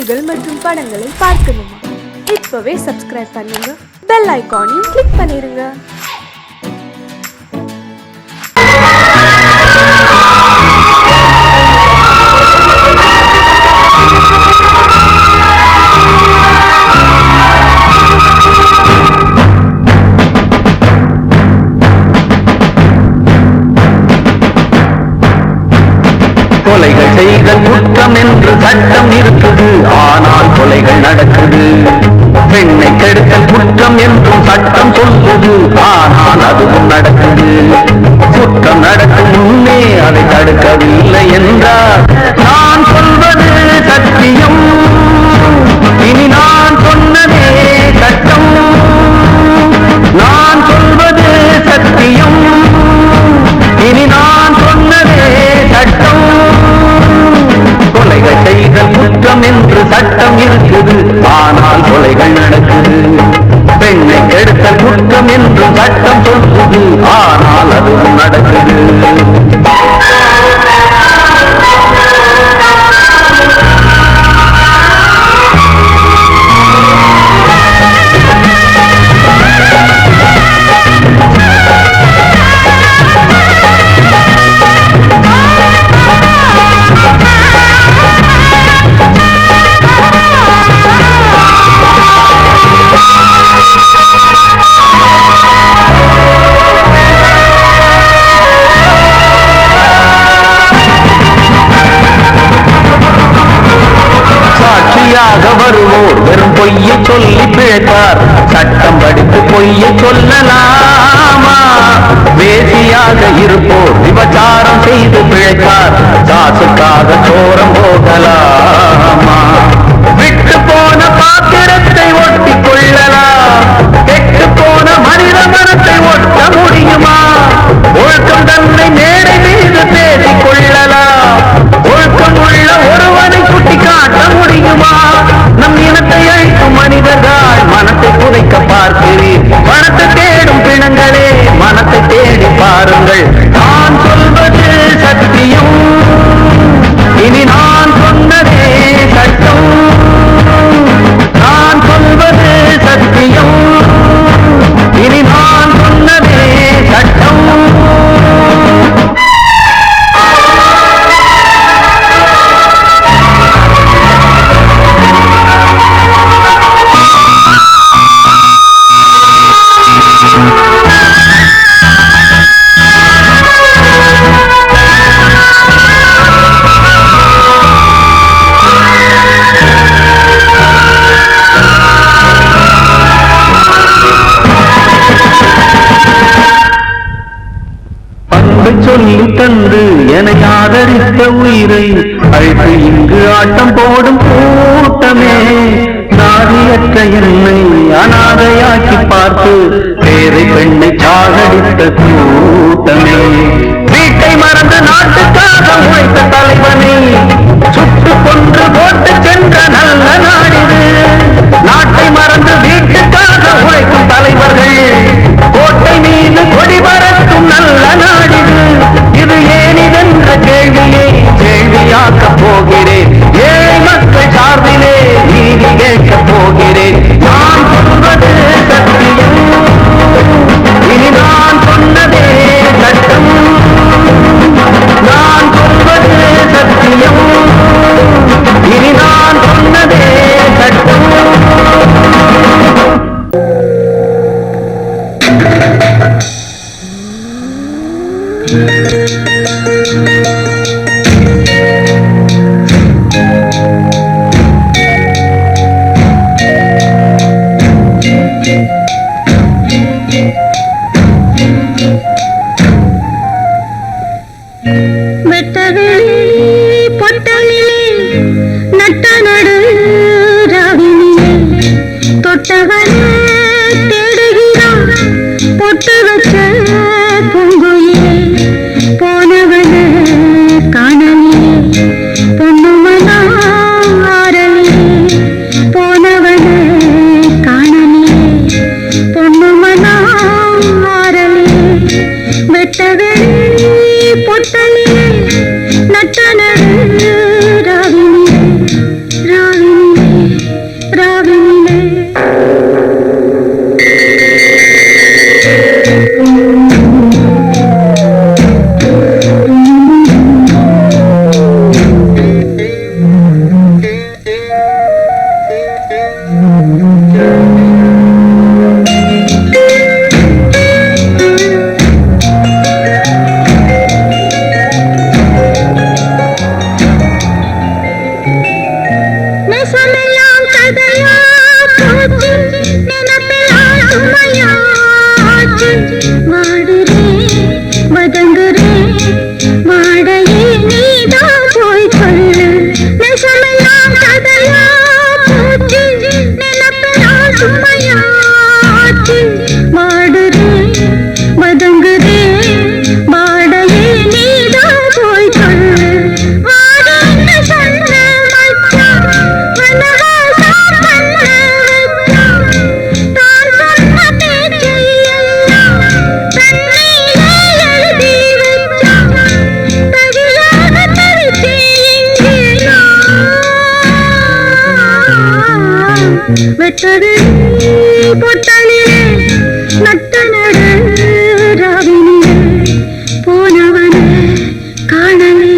செய்திகள் மற்றும் படங்களை பார்க்கணுமா? இப்பவே சப்ஸ்கிரைப் பண்ணுங்க, பெல் ஐகானையும் கிளிக் பண்ணிருங்க. கொலைகள் செய்தல் குற்றம் என்று சட்டம் இருக்குது, ஆனால் கொலைகள் நடக்குது. பெண்ணை கெடுத்தல் குற்றம் என்றும் சட்டம் சொல்லுது, ஆனால் அதுவும் நடக்குது. குற்றம் நடக்கும் முன்னே அதை தடுக்கவில்லை என்றால் நான் சொல்வது சத்தியம், இனி நான் சொன்னதே சட்டம். நான் சொல்வது சத்தியம், இனி நான் சொன்னதே சட்டம். கொலைகள் செய்தல் குற்றம் என்று சட்டம் இருக்குது, ஆனால் கொலைகள் நடக்குது. பெண்ணை கெடுத்தல் குற்றம் என்று சட்டம் சொல்லுது, ஆனால் அதுவும் நடக்குது. வருவோர் வெறும் பொய்யை சொல்லி பிழைப்பார், சட்டம் படித்து பொய்யை சொல்லலாமா? வேசியாக இருப்போர் விபச்சாரம் செய்து பிழைப்பார், காசுக்காக சோரம் போகலாமா? விட்டு போன பாத்திரத்தை ஒட்டி கொள்ளலாம், கெட்டு போன மனித மனத்தை ஒட்ட முடியுமா? ஒழுக்கம் தன்னை மேடை மீது பேசிக் கொள்ளலாம், ஒழுக்கம் உள்ள ஒருவனை சுட்டி காட்ட முடியுமா? நம் இனத்தை அழிக்கும் மனிதர்கள் மனத்தை புதைக்க பார்க்கிறீர். பணத்தை தேடும் பிணங்களே, மனத்தை தேடி பாருங்கள். நான் சொல்வது சத்தியம், இனி நான் சொன்னதே சட்டம். நான் சொல்வது சத்தியம், இனி நான் சொன்னதே சட்டம். சொல்லி தந்து என ஆதரித்த உயிரை அழைத்து இங்கு ஆட்டம் போடும் கூட்டமே, நாதியற்ற என்னை அனாதையாக்கி பார்த்து பேரை பெண்ணை சாகடித்த கூட்டமே, வீட்டை மறந்து நாட்டுக்காக உழைத்த தலைவனை சுட்டு கொன்று போட்டு சென்ற நல்ல நாடிது. நாட்டை மறந்து வீட்டுக்காக உழைக்கும் தலைவர்கள் கோட்டை மீது கொடி பறக்கும் நல்ல நாடிது. இது ஏனிதென்ற கேள்வியை கேள்வியாக்க போகிறேன், ஏழை மக்கள் சார்பிலே நீதி கேட்க போகிறேன். நான் சொல்வது சத்தியம், இனி நான் சொன்னதே சட்டம். நான் சொல்வது சத்தியம், இனி வெட்டது பொட்டலிலே நட்ட நடு ராவினிலே போனவன காணலே.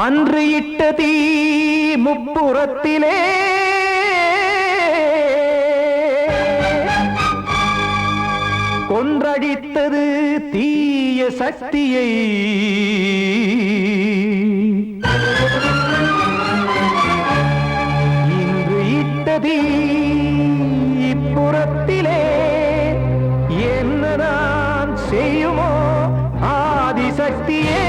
அன்று இட்ட தீ முப்புறத்திலே கொன்றடித்தது தீய சக்தியை. இன்று இட்ட தீ இப்புறத்திலே என்னதான் செய்யுமோ ஆதிசக்தியே.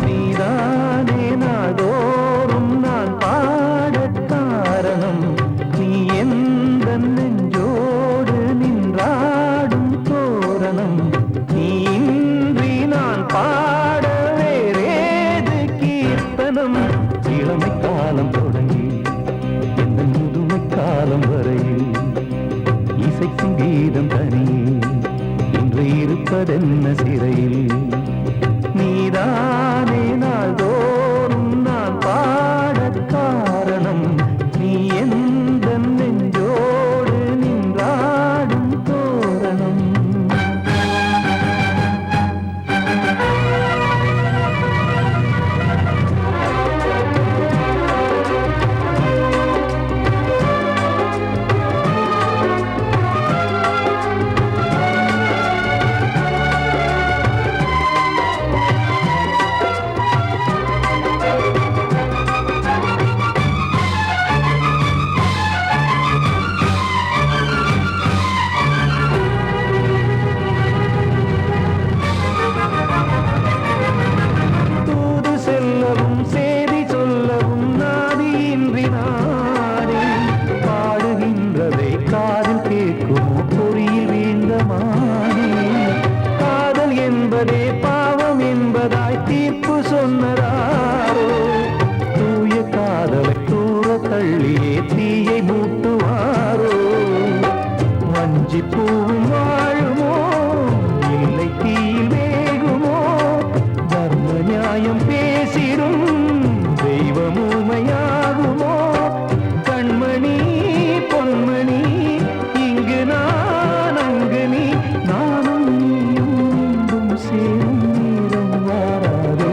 நீதானே நாள்தோறும் நான் பாடக் காரணம், நீ எந்த நெஞ்சோடு நின்றாடும் தோரணம். நீ இன்றி நான் பாட வேறேது கீர்த்தனம். இளமை காலம் தொடங்கி எந்த முதுமை காலம் வரையில் இசைக்கும் கீதம் தனியே இன்று இருப்பதென்ன சிறையில். நீதானே நாள்தோறும் நான் பாடக் காரணம், நீ எந்த நெஞ்சோடு நின்றாடும் தோரணம். பாவம் என்பதாய் தீர்ப்பு சொன்னதாரோ, தூய காதலை தூர தள்ளியே தீயை மூட்டுவாரோ. வஞ்சி பூவும் வாழுமோ இல்லை தீயில் வேகுமோ, தர்ம நியாயம் பேசிடும் தெய்வம் ஊமையாகுமோ. கண்மணி பொன்மணி இங்கு நான் அங்கு நீ, நானும் சேரும் நேரம் வாராதோ.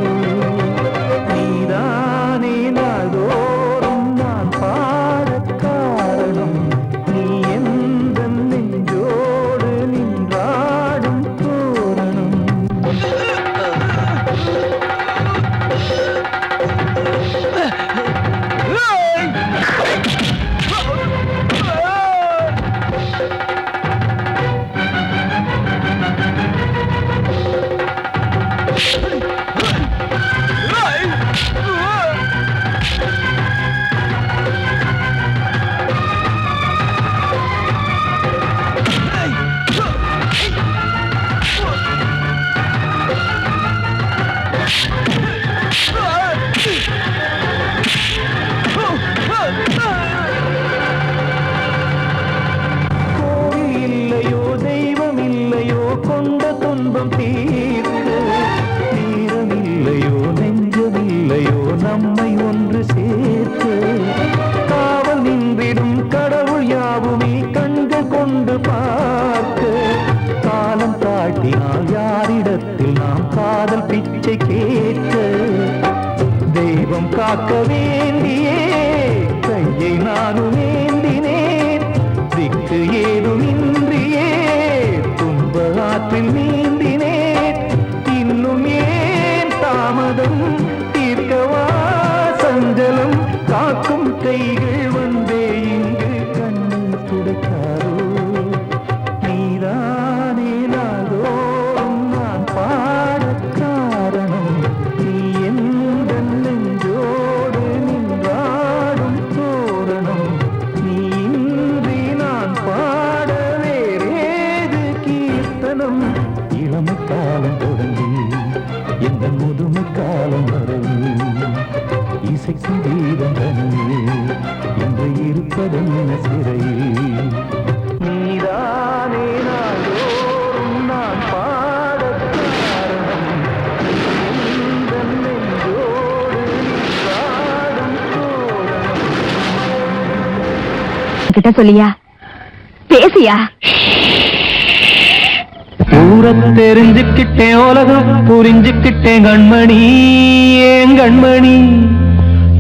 தெய்வம் காக்க வேண்டியே கையை நானும் ஏந்தினேன் திக்கு ஏதுமின்றியே துன்ப ஆற்றில் நீந்தினேன் இன்னும் ஏன் தாமதம் தீர்க்கவா சஞ்சலம் காக்கும் கைகள் வந்தே இங்கு கண்ணீர் துடைக்காரோ நீதானே நாளோறும் நான் பாடக் காரணம் நீ எந்த நெஞ்சோடு நின்றாடும் தோரணம் நீ இன்றி நான் பாட வேறேது கீர்த்தனம் இளமை காலம் தொடங்கி எந்த முதுமை காலம் வரை இசைக்கு வீரம் தனியே என்று இருப்பதென்ன சிறையில் நீதானே நாளோறும் நான் பாடக் காரணம் எந்த நெஞ்சோடு நின்றாடும் தோரணம் கிட்ட சொல்லியா பேசியா ஊரத் தெரிஞ்சுக்கிட்டேன் உலகம் புரிஞ்சுக்கிட்டேன் கண்மணி ஏன் கண்மணி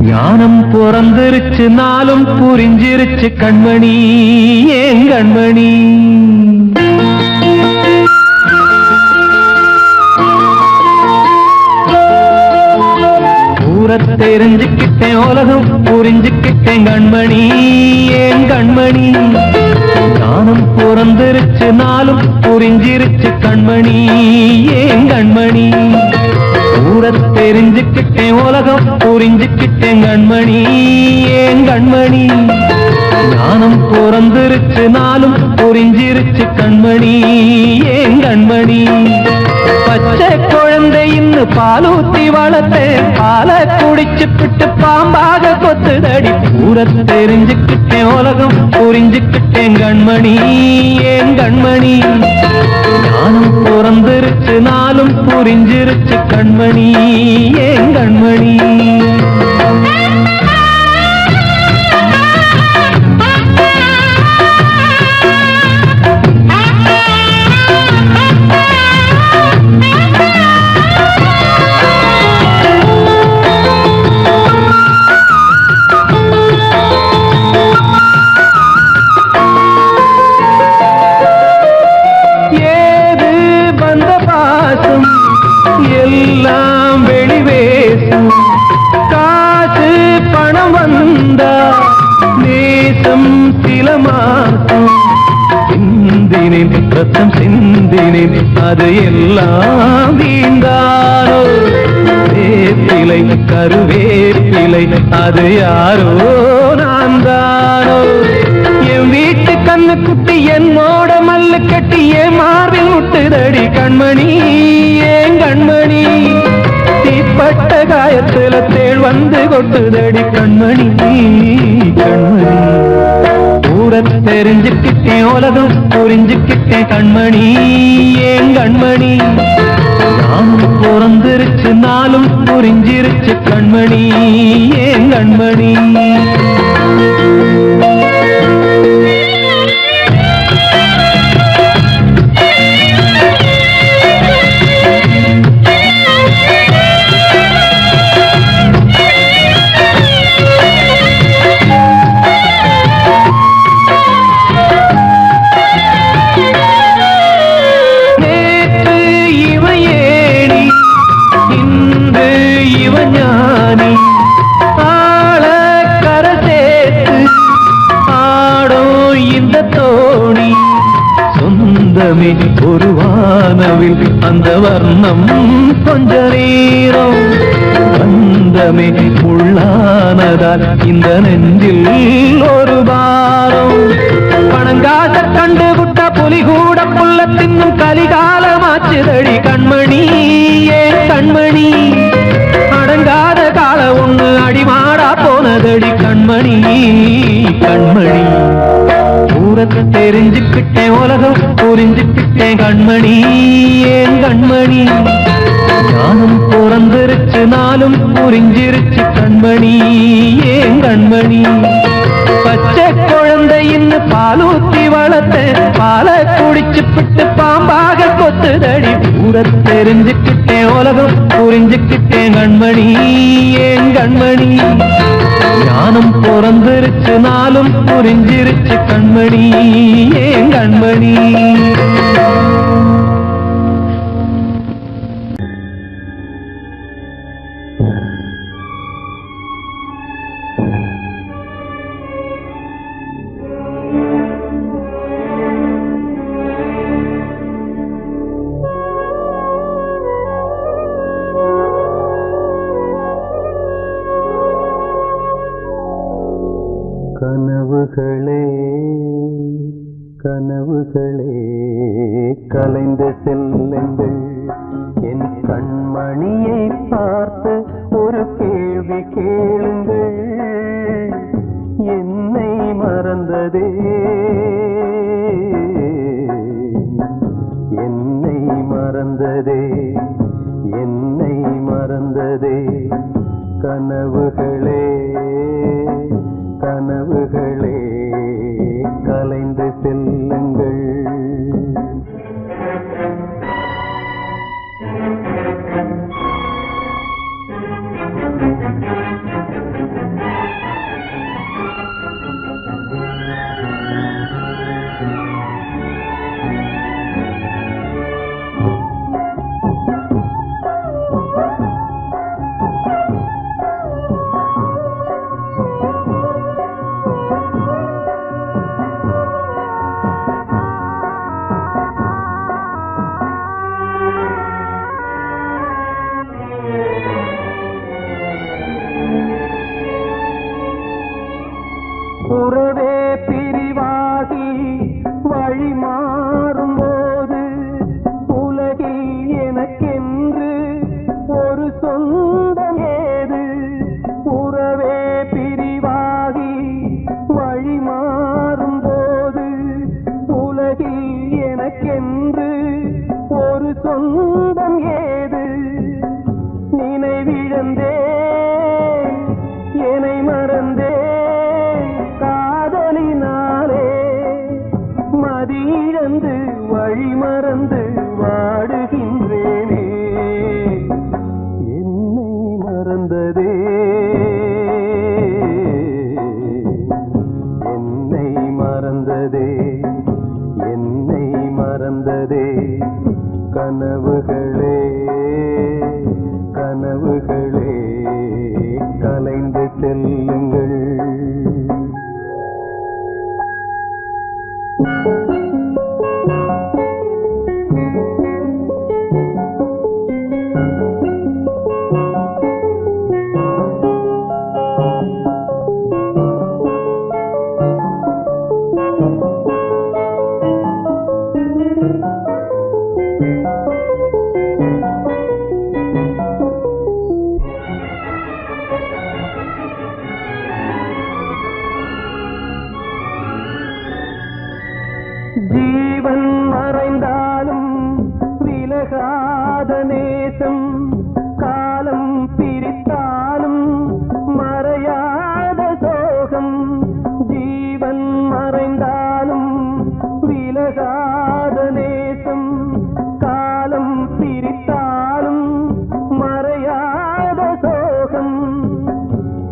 ஞானம் பிறந்திருச்சு நாளும் புரிஞ்சிருச்சு கண்மணி ஏன் கண்மணி ஊரத் தெரிஞ்சுக்கிட்டேன் உலகம் புரிஞ்சுக்கிட்டேன் கண்மணி ஏன் கண்மணி ஞானம் பிறந்திருச்சு நாளும் புரிஞ்சிருச்சு கண்மணி ஏன் கண்மணி ஊரத் தெரிஞ்சுக்கிட்டேன் உலகம் புரிஞ்சுக்கிட்டேன் கண்மணி ஏன் கண்மணி ஞானம் பிறந்திருச்சு நாளும் புரிஞ்சிருச்சு கண்மணி ஏன் கண்மணி பச்சை குழந்தை இன்னும் பாலூத்தி வளர்த்தேன் பாலை குடிச்சு பிட்டு பாம்பாக கொத்துதடி ஊரத் தெரிஞ்சுக்கிட்டேன் உலகம் புரிஞ்சுக்கிட்டேன் கண்மணி ஏன் கண்மணி ஞானம் பிறந்திருச்சு நாளும் புரிஞ்சிருச்சு கண்மணி ஏன் கண்மணி எல்லாம் வெளிவேசும் காசு பணம் வந்தா நேசம் சில மாசம் சிந்தினேன் ரத்தம் சிந்தினேன் அது எல்லாம் வீண்டாரோ வேப்பிலை கருவேப்பிலை அது யாரோ நான் தானோ என் வீட்டு கண்ணு குட்டி என்னோட மல்லு கட்டி என் மார்பில் முட்டுதடி கண்மணி ஏன் கண்மணி தீப்பட்ட காயத்துல தேள் வந்து கொட்டுதடி கண்மணி கண்மணி ஊரத் தெரிஞ்சுக்கிட்டேன் உலகம் புரிஞ்சுக்கிட்டேன் கண்மணி ஏன் கண்மணி நானும் பிறந்திருச்சு நாளும் புரிஞ்சிருச்சு கண்மணி ஏன் கண்மணி ஒரு வானவில் அந்த வர்ணம் கொஞ்ச நேரம் பந்தமே உள்ளானதால் இந்த நெஞ்சில் ஒரு பாரம் பணங்காச கண்டு விட்ட புலி கூட புல்ல தின்னும் கலிகாலமாச்சுதடி கண்மணி ஏன் கண்மணி அடங்காத கால ஒண்ணு அடிமாடா போனதடி கண்மணி கண்மணி ஊரத் தெரிஞ்சுக்கிட்டேன் உலகம் புரிஞ்சுக்கிட்டேன் கண்மணி ஏன் கண்மணி ஞானம் பிறந்திருச்சு நாளும் புரிஞ்சிருச்சு கண்மணி ஏன் கண்மணி பச்சை குழந்தையின் ஒண்ணு பாலூத்தி வளர்த்த பால குடிச்சு பிட்டு பாம்பாக கொத்துதடி ஊர தெரிஞ்சுக்கிட்டேன் உலகம் புரிஞ்சுக்கிட்டேன் கண்மணி ஏன் கண்மணி ஞானம் பிறந்திருச்சு நாளும் புரிஞ்சிருச்சு கண்மணி ஏன் கண்மணி கனவுகளே கனவுகளே கலைந்த செல்லுங்கள் என் கண்மணியை பார்த்து ஒரு கேள்வி கேளுங்கள் என்னை மறந்ததே என்னை மறந்ததே என்னை மறந்ததே கனவுகளே கனவுகளே கலைந்து செல்லுங்கள் உறவே பிரிவாகி வழி மாறும்போது உலகில் எனக்கென்று ஒரு சொந்தம் ஏது உறவே பிரிவாகி வழி மாறும்போது உலகில் எனக்கென்று ஒரு சொந்தம் ஏது நினைவிழந்தே என்னை மறந்தே மதியிழந்து வழி மறந்து வாடுகின்றேனே என்னை மறந்ததே என்னை மறந்ததே என்னை மறந்ததே கனவுகளே கனவுகளே கலைந்து செல்லுங்கள் ஜீவன் மறைந்தாலும் விலகாத நேசம் காலம் பிரித்தாலும் மறையாத சோகம் ஜீவன் மறைந்தாலும் விலகாத நேசம் காலம் பிரித்தாலும் மறையாத சோகம்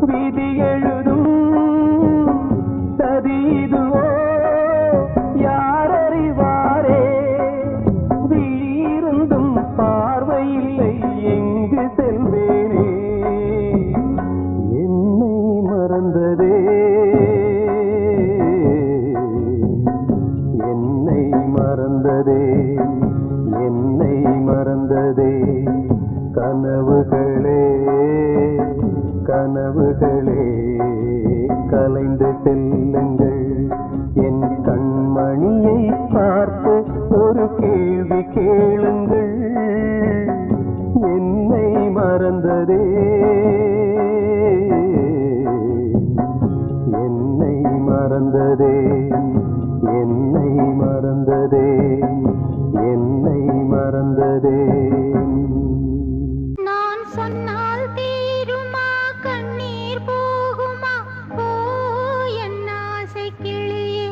விதி எழுதும் சதிதுவோ யாரறிவாரே வீருந்தும் பார்வையில்லை எங்கு செல்வேனே என்னை மறந்ததே என்னை மறந்ததே என்னை மறந்ததே கனவுகளே கனவுகளே கலைந்து செல்லுங்கள் என் கண்மணியை பார்த்து ஒரு கேள்வி கேளுங்கள் என்னை மறந்ததே என்னை மறந்ததே என்னை மறந்ததே என்னை மறந்ததே நான் சொன்னால் தீருமா கண்ணீர் போகுமா ஓ என் ஆசை கிளியே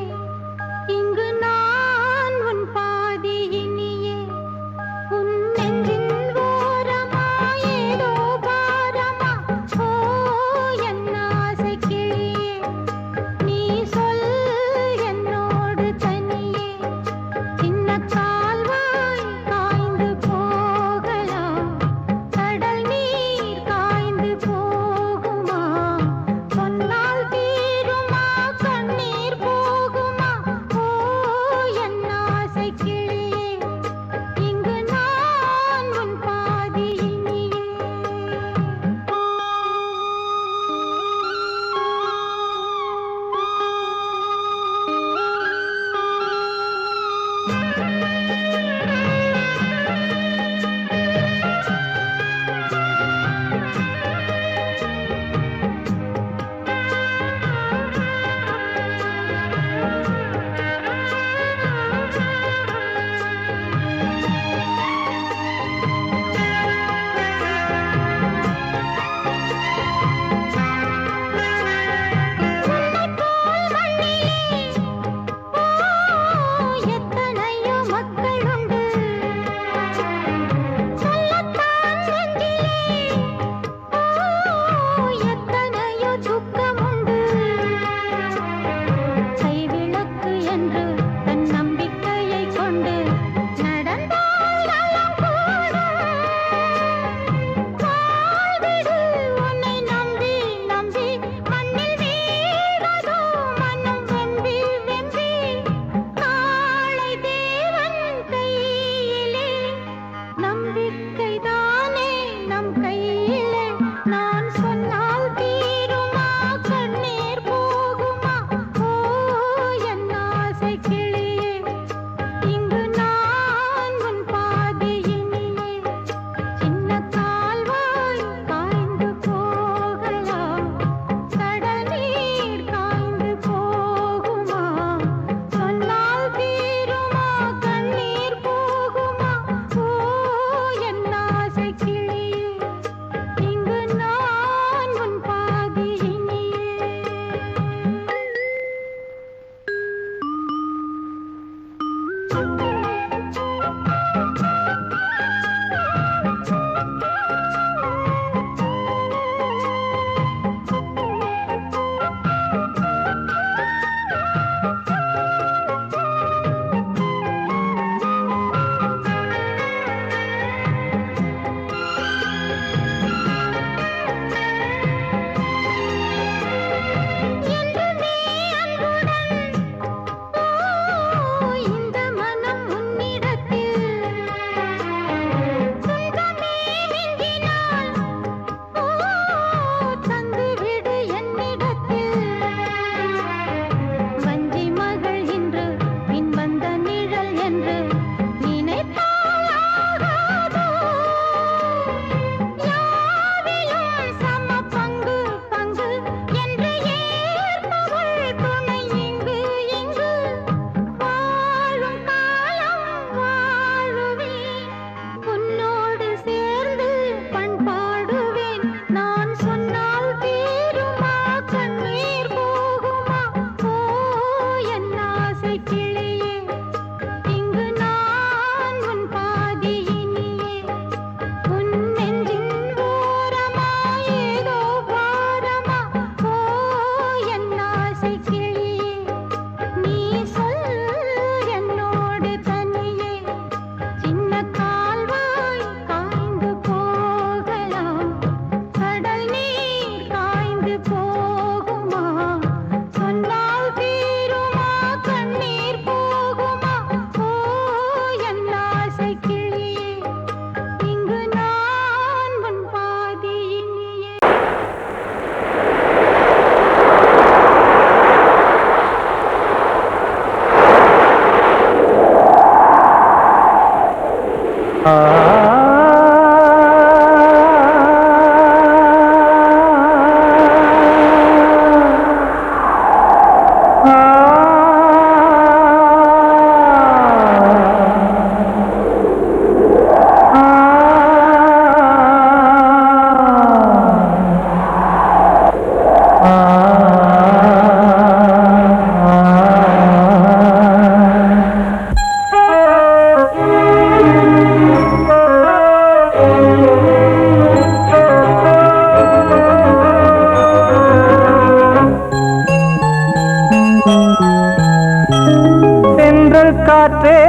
காற்றே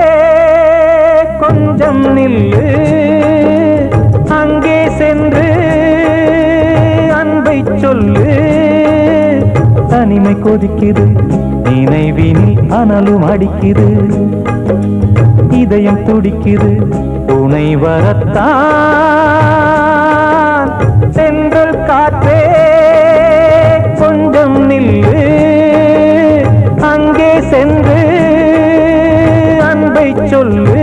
கொஞ்சம் நில்லு, அங்கே சென்று அன்பை சொல்லு. தனிமை கொதிக்குது, நினைவினில் அனலும் அடிக்குது, இதயம் துடிக்குது, துணை வரத்தான். சென்றல் காற்றே கொஞ்சம் நில்லு, அங்கே சென்று அன்பை சொல்லு.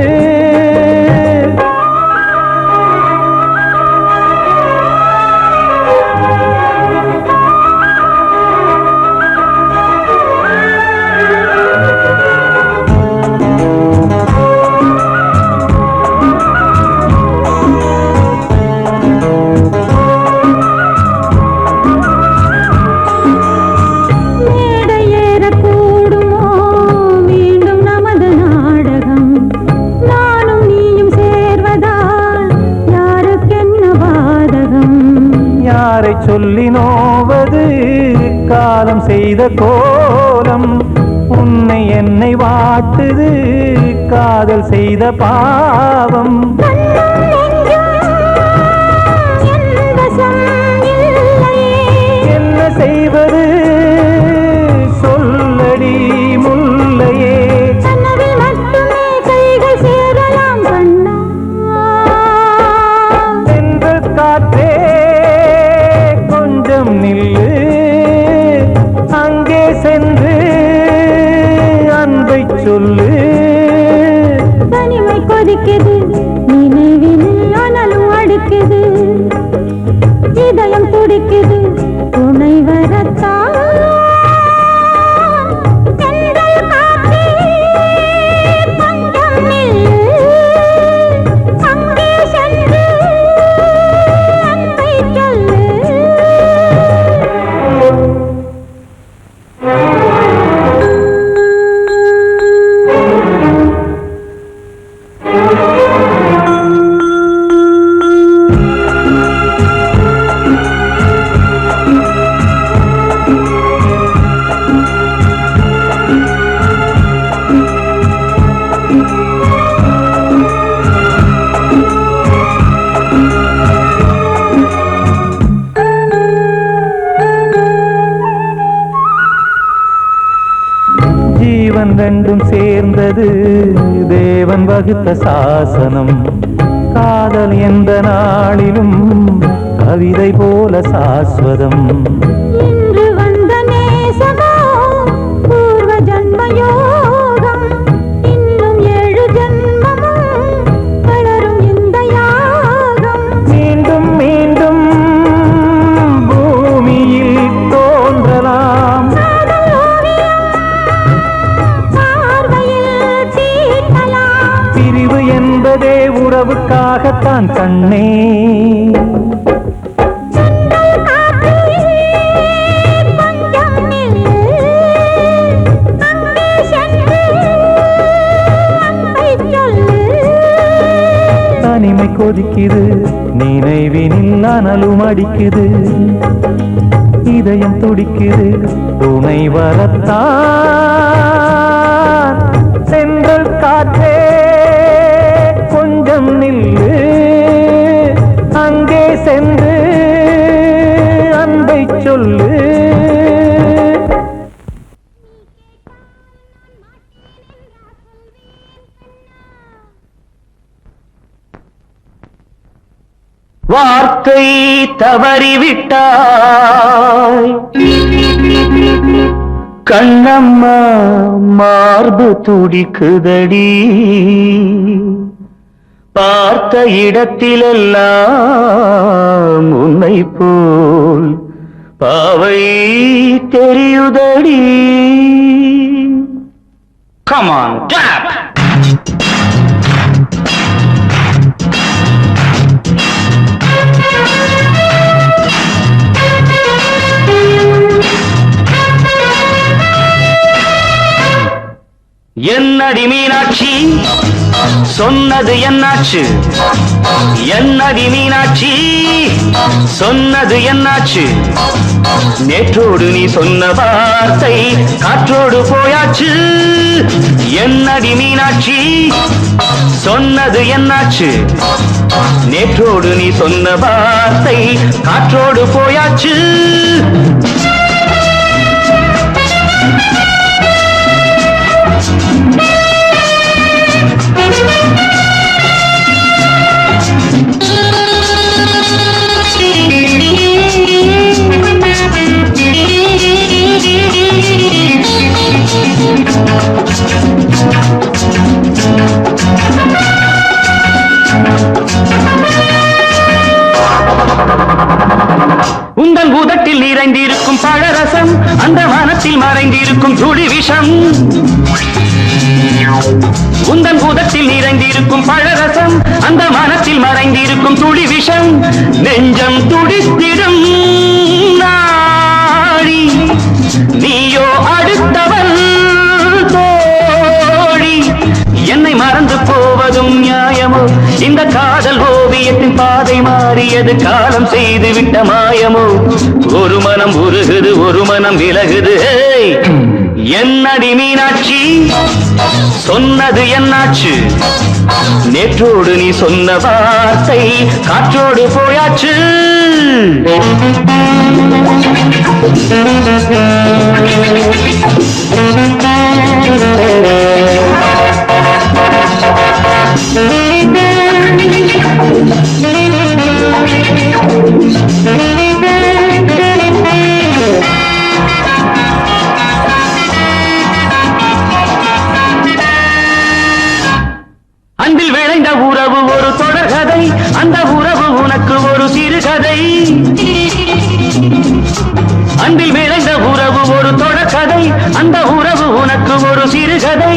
சொல்லி நோவது காலம் செய்த கோலம், உன்னை என்னை வாட்டுது காதல் செய்த பாவம். என்ன செய்வது சொல்லடி முல்லையே. சென்ற காற்றே நில்லு, அங்கே சென்று அன்பை சொல்லு. தனிமை கொதிக்குது, நினைவில் அனலும் அடிக்குது, இதயம் துடிக்குது, துணை வரத்தான். ரெண்டும் சேர்ந்தது தேவன் வகுத்த சாசனம். காதல் எந்த நாளிலும் கவிதை போல சாஸ்வதம். இன்று வந்த நேசமோ பூர்வ ஜன்ம யோகம், இன்னும் 7 ஜன்மமும் வளரும் இந்த யாகம். மீண்டும் மீண்டும் பூமியில் தோன்றலாம், பிரிவு என்பதே உறவுக்காகத்தான் கண்ணே. தனிமை கொதிக்குது, நினைவினில் அனலும் அடிக்குது, இதயம் துடிக்குது, துணை வரத்தான். சென்றல் காற்றே கொஞ்சம் நில்லு, அங்கே சென்று அன்பை சொல்லு. வார்த்தை தவறிவிட்டாய் கண்ணம்மா, மார்பு துடிக்குதடி, பார்த்த இடத்திலெல்லாம் உன்னை போல் பாவை தெரியுதடி. Come on, clap! என்னடி மீனாட்சி சொன்னது என்னாச்சு? என்னடி மீனாட்சி சொன்னது என்னாச்சு? நேற்றோடு நீ சொன்ன வார்த்தை காற்றோடு போயாச்சு. என்னடி மீனாட்சி சொன்னது என்னாச்சு? நேற்றோடு நீ சொன்ன வார்த்தை காற்றோடு போயாச்சு. உந்தன் பூதத்தில் நிறைந்திருக்கும் பழரசம், அந்த மனத்தில் மறைந்திருக்கும் துளி விஷம். உந்தன் பூதத்தில் நிறைந்திருக்கும் பழரசம், அந்த மனத்தில் மறைந்திருக்கும் துளி விஷம். நெஞ்சம் துடித்திடும் நாடி, நீயோ அடுத்தவள் தோழி. என்னை மறந்து போவதும் நியாயமோ? இந்த காதல் ஓவியத்தின் பாதை மாறியது, காலம் செய்து விட்ட மாயமோ? ஒரு மனம் உருகுது, ஒரு மனம் விலகுது. என்னடி மீனாட்சி சொன்னது என்னாச்சு? நேற்றோடு நீ சொன்ன வார்த்தை காற்றோடு போயாச்சு. அன்பில் விளைந்த உறவு ஒரு தொடர்கதை, அந்த உறவு உனக்கு ஒரு சிறுகதை. அன்பில் விளைந்த உறவு ஒரு தொடர்கதை, அந்த உறவு உனக்கு ஒரு சிறுகதை.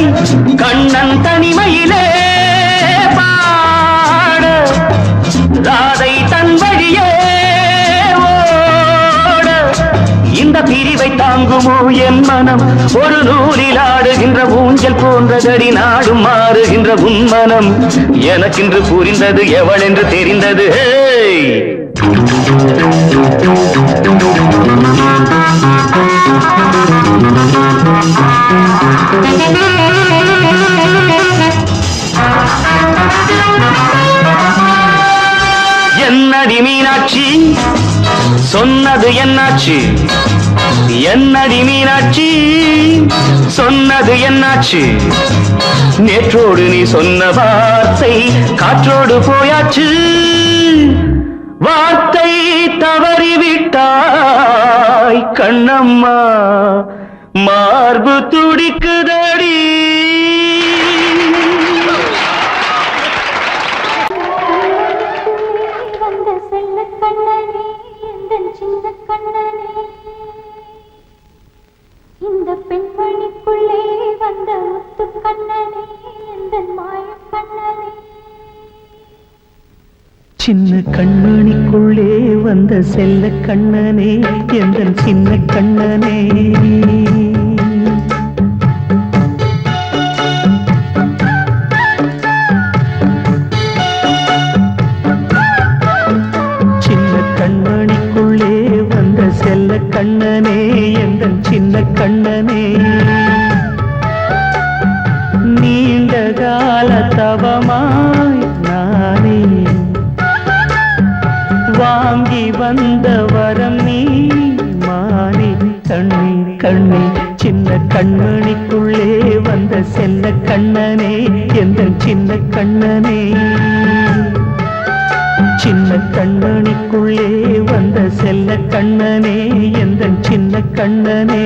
கண்ணன் தனிமையிலே பாட, ராதை தன் வழியே ஓட. இந்த பிரிவை தாங்குமோ என் மனம்? ஒரு நூலில் ஆடுகின்ற ஊஞ்சல் போன்றதடி நாடும் மாறுகின்ற உன் மனம். எனக்கென்று புரிந்தது எவள் என்று தெரிந்தது. என்னடி மீனாட்சி சொன்னது என்னாச்சு? என்னடி மீனாட்சி சொன்னது என்னாச்சு? நேற்றோடு நீ சொன்ன வார்த்தை காற்றோடு போயாச்சு. வார்த்தை தவறிவிட்டாய் கண்ணம்மா, மார்பு துடிக்குதடி. வந்த செல்ல கண்ணனே, எந்தன் சின்ன கண்ணனே, இந்த பெண்மணிக்குள்ளே வந்த முத்து கண்ணனே, எந்தன் மாய கண்ணனே. சின்ன கண்மணிக்குள்ளே வந்த செல்ல கண்ணனே, எந்தன் சின்ன கண்ணனே. சின்ன கண்மணிக்குள்ளே வந்த செல்ல கண்ணனே, எந்தன் சின்ன கண்ணனே. நீண்ட கால தவமாய் நானே வாங்கி வந்த வரம் நீ மானே. கண்ணே கண்ணே சின்ன கண்மணிக்குள்ளே வந்த செல்ல கண்ணனே, எந்தன் சின்ன கண்ணனே. சின்ன கண்மணிக்குள்ளே வந்த செல்ல கண்ணனே, எந்தன் சின்ன கண்ணனே.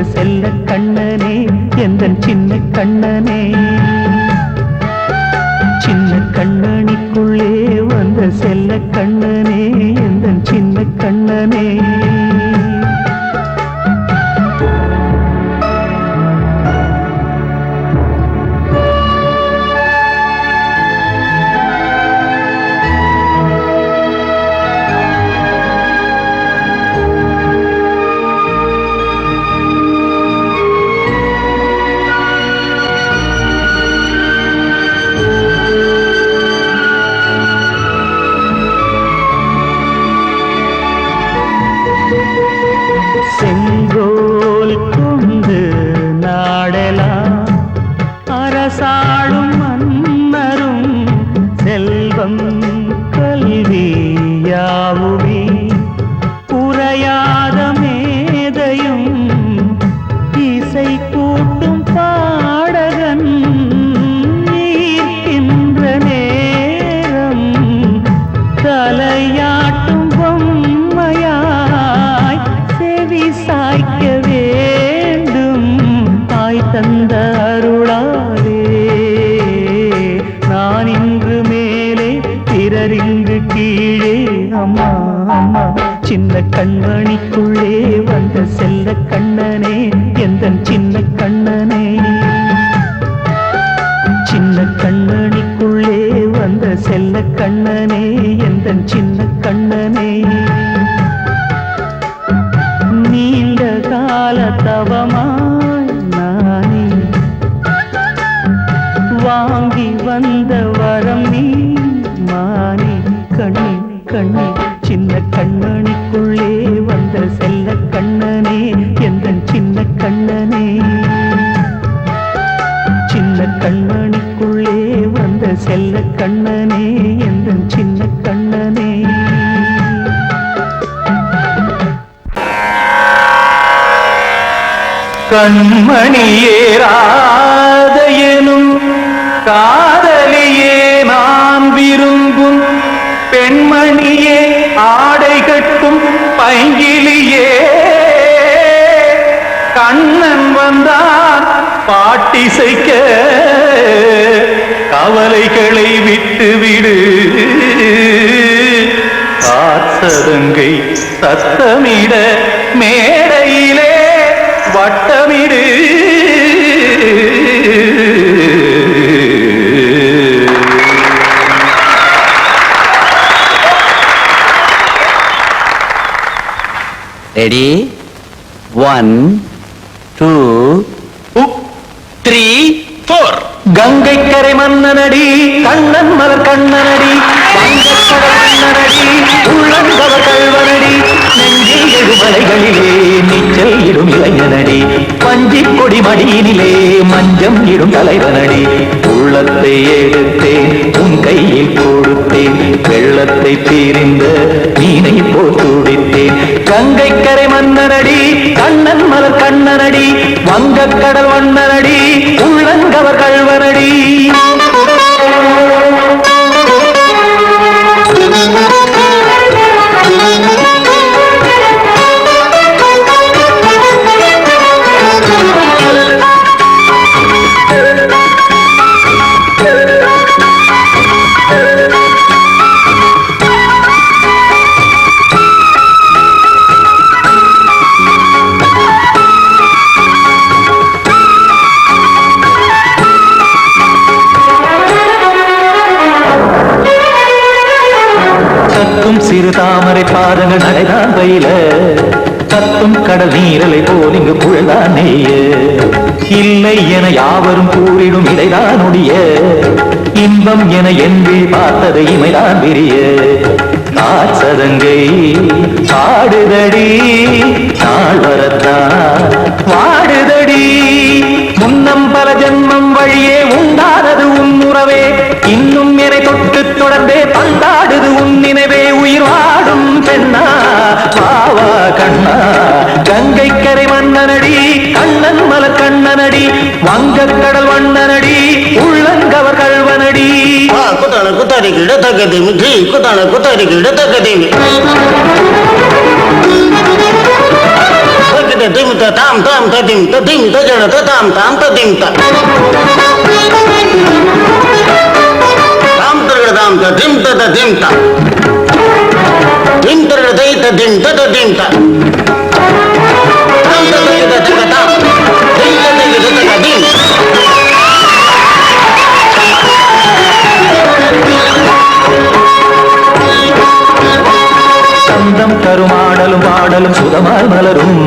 செல்ல கண்ணனே எந்தன் சின்ன கண்ணனே சின்ன கண்ணனிக்குள்ளே வந்த செல்ல கண்ணனே எந்தன் சின்ன கண்ணனே செங்கோல் கொண்டு நாடலாம் அரசாளும் மன்னரும் செல்வம் கல்வியாவுமே குறையாத மேதையும் இசை கூட்டும் பாடகன் ஈர்க்கின்ற நேரம் தலையாட்டும் பொம்மையாய் செவி சாய்க்க வேண்டும் தாய் தந்த அருளாலே நான் இன்று மேலே பிறரிங்கு கீழே அம்மா அம்மா சின்ன கண்மணிக்குள்ளே வந்த செல்ல கண்ணனே எந்தன் சின்ன கண்ணனே சின்ன கண்ணனிக்குள்ளே வந்த செல்ல கண்ணனே எந்தன் சின்ன கண்ணனே நீண்ட கால தவமாய் நானே வாங்கி வந்த வரம் நீ மானே கண்ணே கண்ணே சின்ன கண்ணனிக்குள்ளே வந்த செல்ல கண்ணனே எந்தன் சின்ன கண்ணனே சின்ன கண்ணனிக்குள்ளே வந்த செல்ல கண்ணனே எந்தன் சின்ன கண்ணனே கண்மணியேராத எனும் காதலியே நான் விரும்பும் பெண்மணியே ஆடை கட்டும் பைங்கிலியே கண்ணன் வந்தான் பாட்டிசைக்க கவலைகளை விட்டுவிடு காத்ததங்கை சத்தமிட மேடையிலே வட்டமிடு ரெடி 1 2 3 4 கங்கை கரை மன்னனடி கண்ணன் மலர் கண்ணனடி வங்கக்கடல் மன்னனடி உள்ளங்கவர் கல்வனடி நெஞ்சில் எழுமலைகளிலே நீச்சல் இடும் இளைஞனடி பஞ்சி கொடி மடியினிலே மஞ்சம் இடும் தலைவனடி உள்ளத்தை எடுத்தேன் உன் கையில் கொடுத்தேன் வெள்ளத்தை தீரிந்த மீனை போல் துடித்தேன் கங்கை கரை மன்னனடி கண்ணன் மலர் கண்ணனடி வங்கக்கடல் மன்னனடி உள்ளங்கவர் கல்வனடி சிறு தாமரை பாதங்கள் நடைதான் பயில கத்தும் கடல் நீரலை போல் இங்கு புழதான் நெய்ய இல்லை என யாவரும் கூறிடும் இடைதான் உடைய இன்பம் என என்று பார்த்தது இமைதான் விரிய காசதங்கை பாடுதடி நாள் வரத்தான் வாடுதடி முன்னம் பல ஜென்மம் வழியே உண்டானது உன் உறவே இன்னும் என்னை தொட்டு தொடர்ந்தே பந்தாடுது உன் நினைவே உயிர் வாடும் பெண்ணா பாவா கண்ணா கங்கை கரை மன்னனடி கண்ணன் மலர் கண்ணனடி வங்கக்கடல் வண்ணனடி உள்ளங்கவர் கல்வனடி குத்தான குத்தாரி கிட தக்கதேவி ஜி குத்தான குத்தாரி கிட தக்கதேவி திமித்த தாம் தாம் ததிம் ததிம் தஜட தாம் தாம் ததிம் தாம் தரகட தாம் ததிம் ததிம் தாம் திம் தரகட தை ததிம் ததிம் தாம் தாம் ததிம் ததிம் தாம் திம் ததிம் ததிம் சந்தம் கருமாடலும் பாடலும் சுதமாய் மலரும்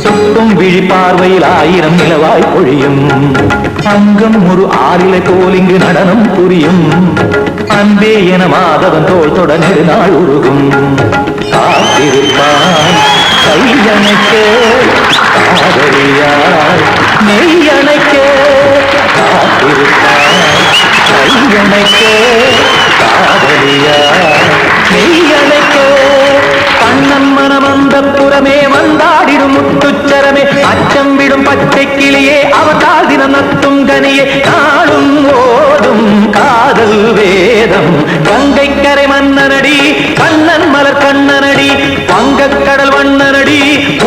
சொட்டும் விழி பார்வையில் 1000 நிலவாய் பொழியும் அங்கம் ஒரு ஆறிலை போல் இங்கு நடனம் புரியும் அன்பே என மாதவன் தோள் தொட நெடுநாள் உருகும் காத்திருப்பான் கையணைக்க காதலியார் மெய்யணைக்க காத்திருப்பான் கையணைக்க காதலியார் மெய்யணைக்க கண்ணன் மனமந்த புறமே வந்தாடிடும் முத்துச்சரமே அச்சம் விடும் பச்சை கிளியே அவதால் தினம் நத்தும் கனியே நாளும் ஓடும் காதல் வேதம் கங்கை கரை மன்னனடி கண்ணன் மலர் கண்ணனடி வங்கக் கடல் வண்ணனடி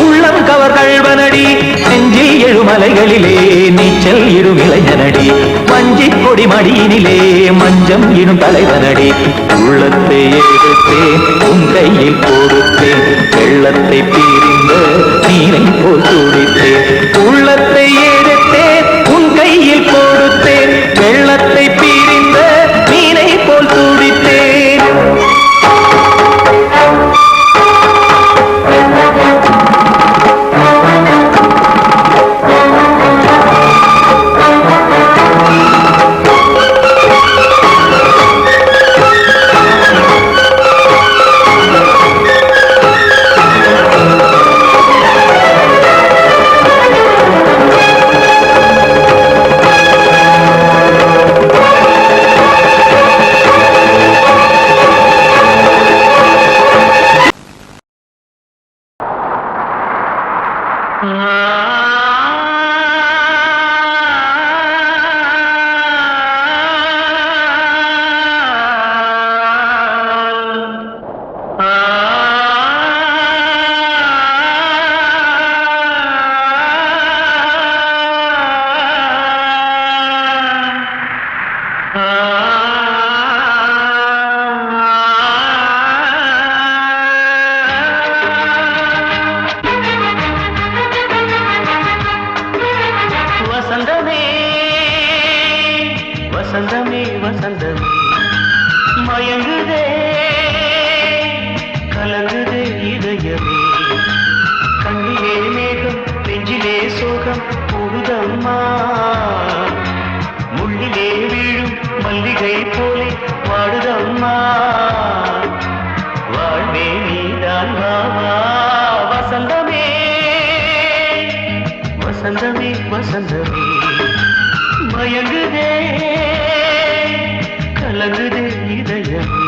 உள்ளம் கவர் கழ்வனடி நெஞ்சில் எழுமலைகளிலே நீச்சல் இடும் இளைஞனடி வஞ்சி கொடி மடியினிலே மஞ்சம் இடும் தலைவனடி உள்ளத்தை எடுத்தேன் உன் கையில் கொடுத்தேன் வெள்ளத்தை பிரிந்த நீரை போல் துடித்தேன் உள்ளத்தை எடுத்தேன் உன் கையில் கொடுத்தேன் வெள்ளத்தை பிரிந்த நீரை போல் துடித்தேன் வசந்தமே வசந்தமே மயங்குதே கலங்குதே இதயமே கண்ணிலே மேகம் நெஞ்சிலே சோகம் கூடுதம்மா முள்ளிலே வீழும் மல்லிகை போலே வாடுதம்மா வாழ்வே நீதான் வாவா வசந்தமே வசந்தமே வசந்தமே மயங்குதே கலங்குதே இதயமே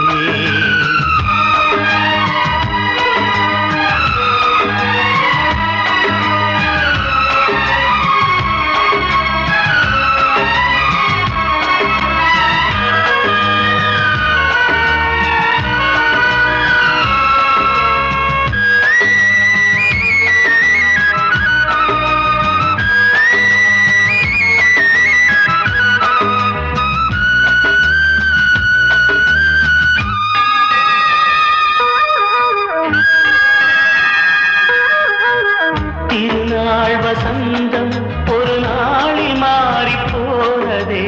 திருநாள் வசந்தம் ஒரு நாளில் மாறி போனதே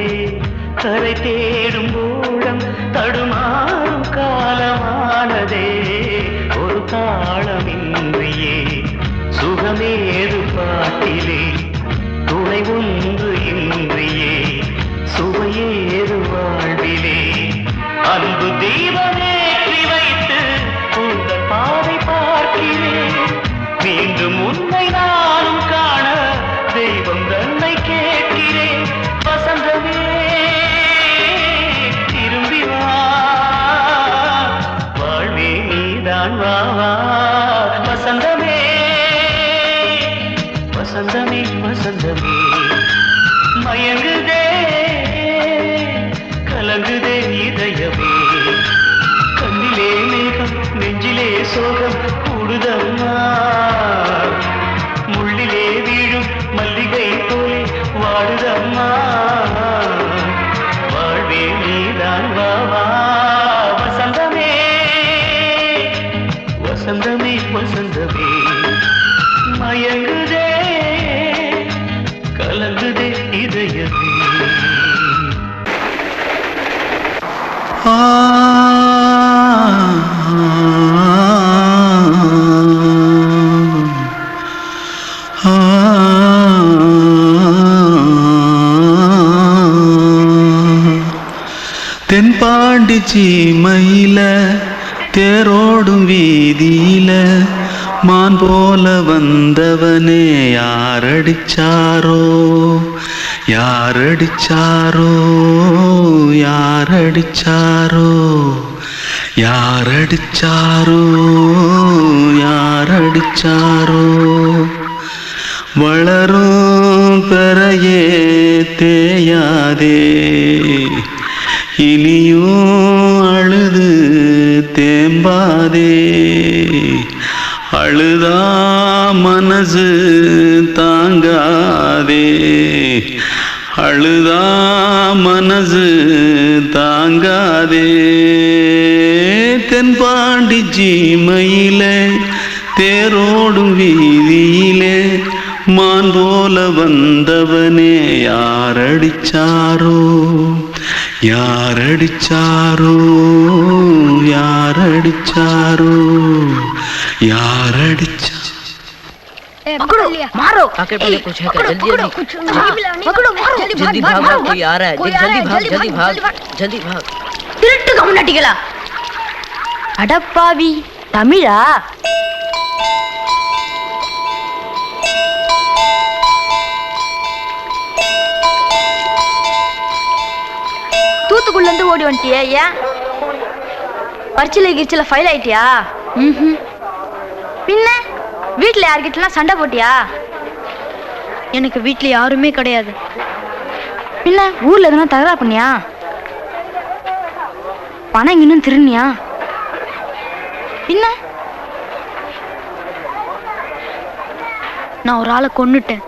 கரை தேடும் ஊழம் தடுமாறும் காலமானதே ஒரு தாளமின்றியே சுகமேது பாட்டிலே துணை ஒன்று இன்றியே சுவையேது வாழ்விலே அன்பு தீபமேற்றி வைத்து உங்கள் பாதை பார்க்கிறேன் மீண்டும் உன்னை நானும் காண தெய்வம் தன்னை கேட்கிறேன் வசந்தமே திரும்பி வா வாழ்வே நீதான் வா வசந்தமே வசந்தமே வசந்தமே மயங்குதே கலங்குதே இதயமே கண்ணிலே மேகம் நெஞ்சிலே சோகம் கூடுதம்மா தென்பாண்டி சீமையில தேரோடும் வீதியில மான் போல வந்தவனே யாரடிச்சாரோ யாரடிச்சாரோ யாரடிச்சாரோ யாரடிச்சாரோ யாரடிச்சாரோ வளரும் பெறையே தேயாதே இனியும் அழுது தேம்பாதே அழுதா மனசு தாங்காதே அழுதா மனசு தாங்காதே தென்பாண்டி சீமையிலே தேரோடும் வீதியிலே மான் போல வந்தவனே யாரடிச்சாரோ யாரடிச்சாரோ யாரடிச்சாரோ யாரடிச்சா मारो पकड़ पकड़ कुछ है क्या जल्दी जल्दी जल्दी भाग भाग कोई आ रहा है जल्दी भाग जल्दी भाग திருட்டு கம்முனட்டிகளா அடப்பாவி தமிழா தூத்துக்குள்ள இருந்து ஓடி வந்துட்டியா ஏன் பரிச்சையில கிரிச்சில ஃபைல் ஆயிட்டியா பின்ன வீட்டுல யார்கிட்டலாம் சண்டை போட்டியா எனக்கு வீட்டுல யாருமே கிடையாது பின்ன ஊர்ல எதுனா தகராறு பண்ணியா பணம் இன்னும் திருநியா பின்ன நான் ஒரு ஆளை கொன்னுட்டேன்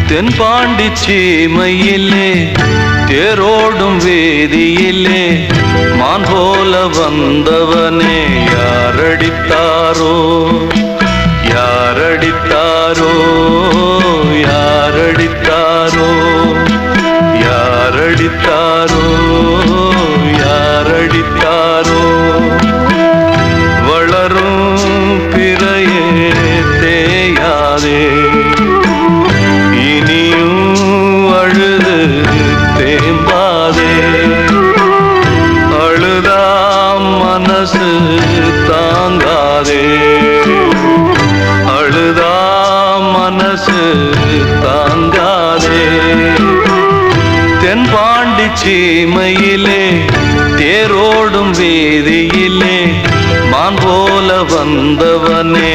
தென்பாண்டி சீமையிலே தேரோடும் வேதியிலே மான் போல வந்தவனே யாரடித்தாரோ யாரடித்தாரோ யாரடித்தாரோ யாரடித்தாரோ யாரடித்தாரோ வளரும் பிறையே தேயாதே அழுது தேம்பாதே அழுதா மனசு தாங்காதே அழுதா மனசு தாங்காதே தென்பாண்டி சீமையிலே தேரோடும் வேதியிலே மான் போல வந்தவனே